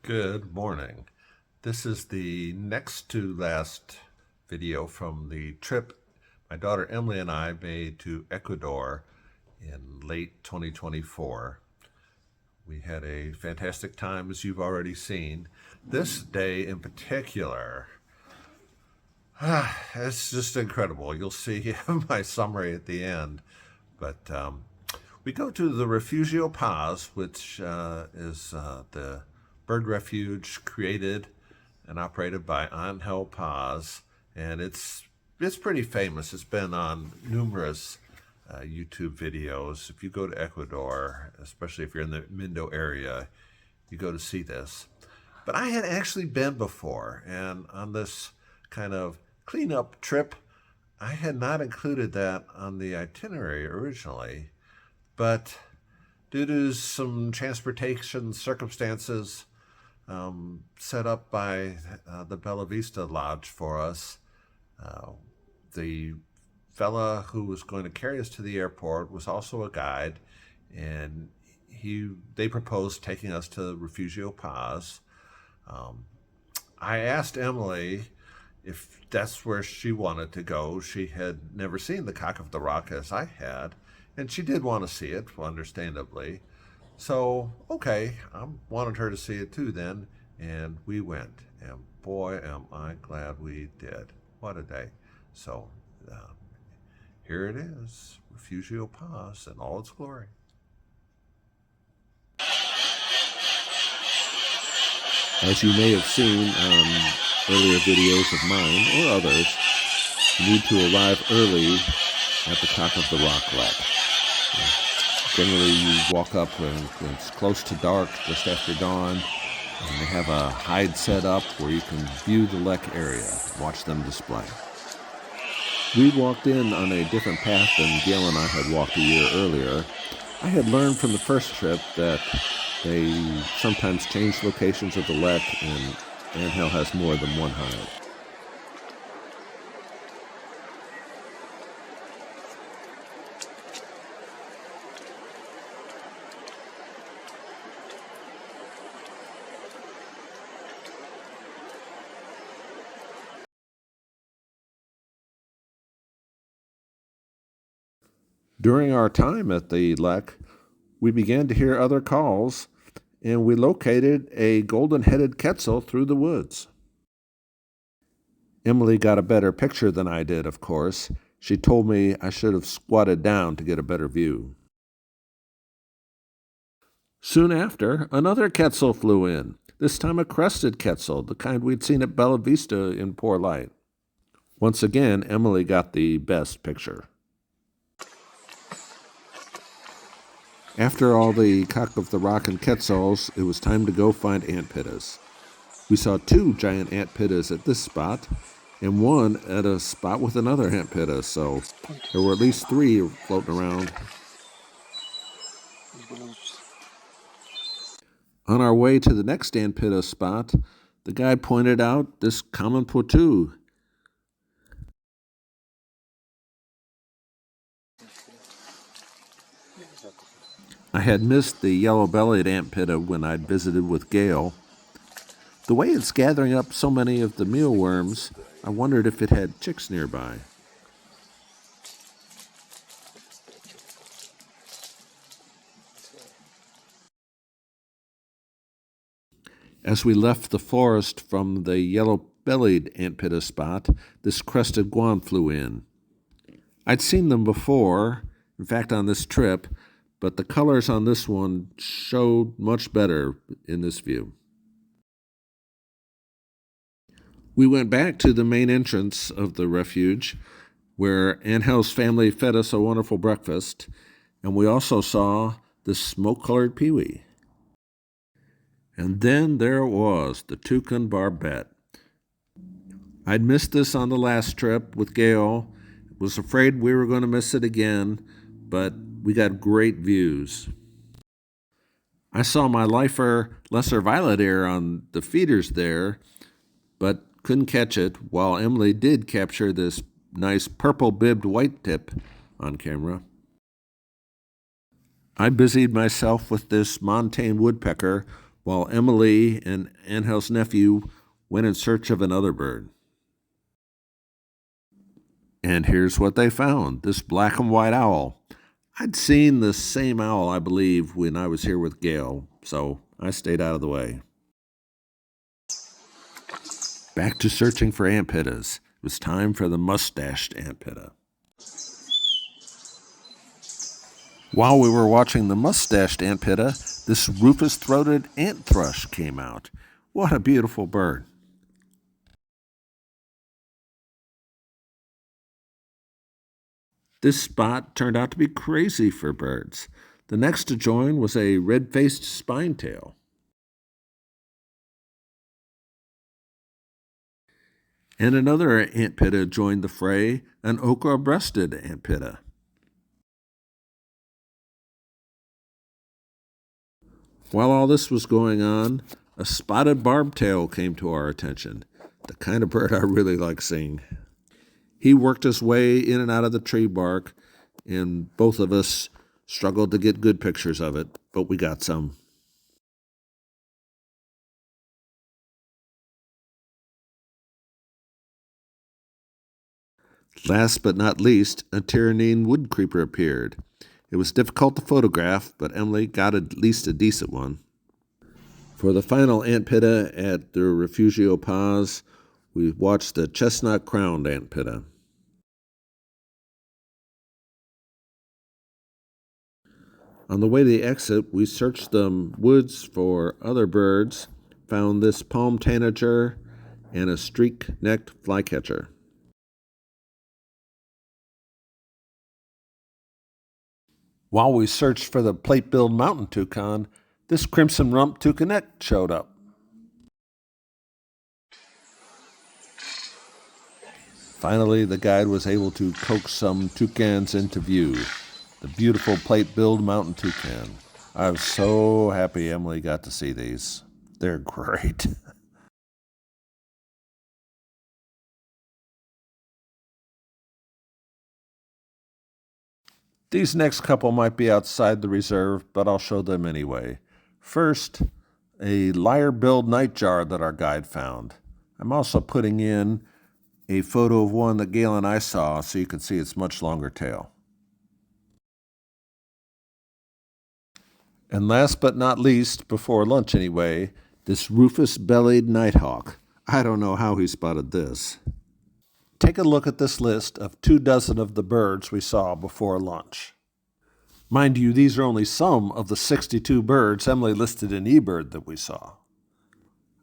Good morning. This is the next to last video from the trip my daughter Emily and I made to Ecuador in late 2024. We had a fantastic time, as you've already seen. This day in particular, it's just incredible. You'll see my summary at the end. But we go to the Refugio Paz, which is the bird refuge created and operated by Antpittas, and it's pretty famous. It's been on numerous YouTube videos. If you go to Ecuador, especially if you're in the Mindo area, you go to see this. But I had actually been before, and on this kind of cleanup trip, I had not included that on the itinerary originally, but due to some transportation circumstances set up by the Bella Vista Lodge for us, the fella who was going to carry us to the airport was also a guide, and they proposed taking us to Refugio Paz. I asked Emily if that's where she wanted to go. She had never seen the Cock of the Rock as I had, and she did want to see it, understandably. So, okay, I wanted her to see it too then, and we went. And boy, am I glad we did. What a day. So, here it is, Refugio Paz in all its glory. As you may have seen on earlier videos of mine or others, you need to arrive early at the Cock of the Rock Lek. Generally, you walk up when it's close to dark, just after dawn, and they have a hide set up where you can view the lek area, watch them display. We walked in on a different path than Gail and I had walked a year earlier. I had learned from the first trip that they sometimes change locations of the lek, and Anthill has more than one hide. During our time at the lek, we began to hear other calls, and we located a golden-headed Quetzal through the woods. Emily got a better picture than I did, of course. She told me I should have squatted down to get a better view. Soon after, another Quetzal flew in, this time a crested Quetzal, the kind we'd seen at Bella Vista in poor light. Once again, Emily got the best picture. After all the Cock of the Rock and Quetzals, it was time to go find Antpittas. We saw two giant Antpittas at this spot, and one at a spot with another Antpitta, so there were at least three floating around. On our way to the next Antpitta spot, the guide pointed out this common potu. I had missed the yellow-bellied Antpitta when I'd visited with Gail. The way it's gathering up so many of the mealworms, I wondered if it had chicks nearby. As we left the forest from the yellow-bellied Antpitta spot, this crested guan flew in. I'd seen them before, in fact on this trip, but the colors on this one showed much better in this view. We went back to the main entrance of the refuge, where Angel's family fed us a wonderful breakfast, and we also saw the smoke-colored peewee. And then there it was, the toucan barbet. I'd missed this on the last trip with Gail, was afraid we were going to miss it again, but we got great views. I saw my lifer lesser violet ear on the feeders there, but couldn't catch it, while Emily did capture this nice purple-bibbed white tip on camera. I busied myself with this montane woodpecker while Emily and Angel's nephew went in search of another bird. And here's what they found, this black and white owl. I'd seen the same owl, I believe, when I was here with Gail, so I stayed out of the way. Back to searching for Antpittas. It was time for the mustached Antpitta. While we were watching the mustached Antpitta, this rufous-throated ant thrush came out. What a beautiful bird. This spot turned out to be crazy for birds. The next to join was a red-faced spinetail. And another Antpitta joined the fray, an ochre-breasted Antpitta. While all this was going on, a spotted barbtail came to our attention, the kind of bird I really like seeing. He worked his way in and out of the tree bark, and both of us struggled to get good pictures of it, but we got some. Last but not least, a Tyrrhenine woodcreeper appeared. It was difficult to photograph, but Emily got at least a decent one. For the final Antpitta at the Refugio Paz, we watched the chestnut-crowned Antpitta. On the way to the exit, we searched the woods for other birds, found this palm tanager and a streak-necked flycatcher. While we searched for the plate-billed mountain toucan, this crimson-rumped toucanet showed up. Finally, the guide was able to coax some toucans into view. The beautiful plate-billed mountain toucan. I was so happy Emily got to see these. They're great. These next couple might be outside the reserve, but I'll show them anyway. First, a lyre-billed nightjar that our guide found. I'm also putting in a photo of one that Gail and I saw so you can see its much longer tail. And last but not least, before lunch anyway, this rufous-bellied nighthawk. I don't know how he spotted this. Take a look at this list of 24 of the birds we saw before lunch. Mind you, these are only some of the 62 birds Emily listed in eBird that we saw.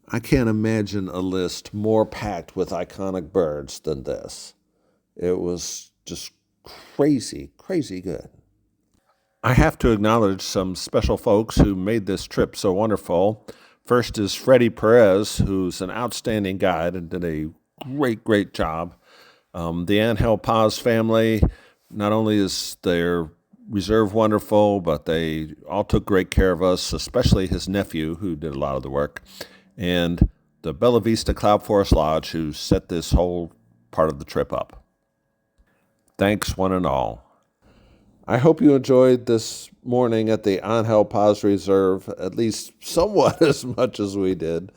I can't imagine a list more packed with iconic birds than this. It was just crazy, crazy good. I have to acknowledge some special folks who made this trip so wonderful. First is Freddie Perez, who's an outstanding guide and did a great job. The Angel Paz family, not only is their reserve wonderful, but they all took great care of us, especially his nephew, who did a lot of the work, and the Bella Vista Cloud Forest Lodge, who set this whole part of the trip up. Thanks, one and all. I hope you enjoyed this morning at the Angel Paz Reserve, at least somewhat as much as we did.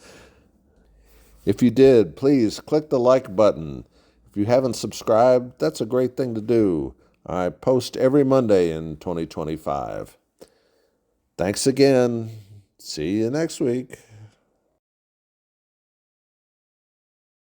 If you did, please click the like button. If you haven't subscribed, that's a great thing to do. I post every Monday in 2025. Thanks again. See you next week.